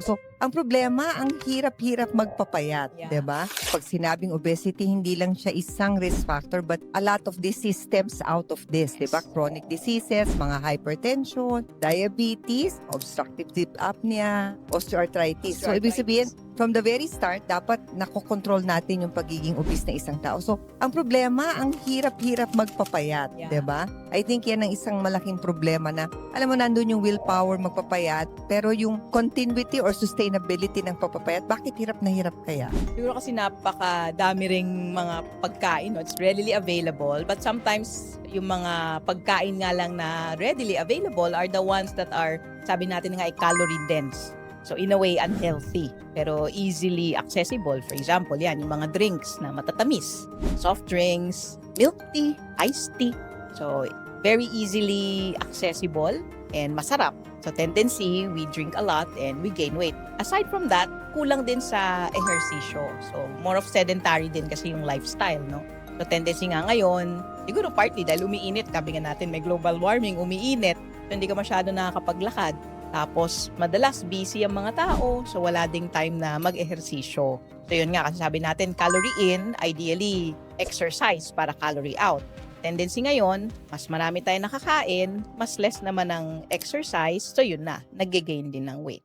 So, ang problema, ang hirap-hirap magpapayat, Yeah. 'di ba? Pag sinabing obesity, hindi lang siya isang risk factor but a lot of disease stems out of this, 'di ba? Yes. Chronic diseases, mga hypertension, diabetes, obstructive sleep apnea, osteoarthritis. So, ibig sabihin, from the very start, dapat nakokontrol natin yung pagiging obese na isang tao. So, ang problema, ang hirap-hirap magpapayat, Yeah. 'di ba? I think yan ang isang malaking problema na, alam mo, nandun yung willpower magpapayat, pero yung continuity or sustainability ng pagpapayat, bakit hirap na hirap kaya? Siguro kasi napakadami ring mga pagkain, no? It's readily available, but sometimes yung mga pagkain nga lang na readily available are the ones that are, sabi natin nga, calorie dense. So in a way, unhealthy, pero easily accessible. For example, yan, yung mga drinks na matatamis, soft drinks, milk tea, iced tea. So very easily accessible and masarap. So tendency, we drink a lot and we gain weight. Aside from that, kulang din sa ehersisyo. So more of sedentary din kasi yung lifestyle, no? So tendency nga ngayon, siguro partly dahil umiinit, sabi nga natin may global warming, umiinit, so hindi ka masyado nakakapaglakad. Tapos madalas busy ang mga tao, so wala ding time na mag-ehersisyo. So yun nga, kasi sabi natin calorie in, ideally exercise para calorie out. Tendency ngayon, mas marami tayong nakakain, mas less naman ang exercise, so yun na, nag-gain din ng weight.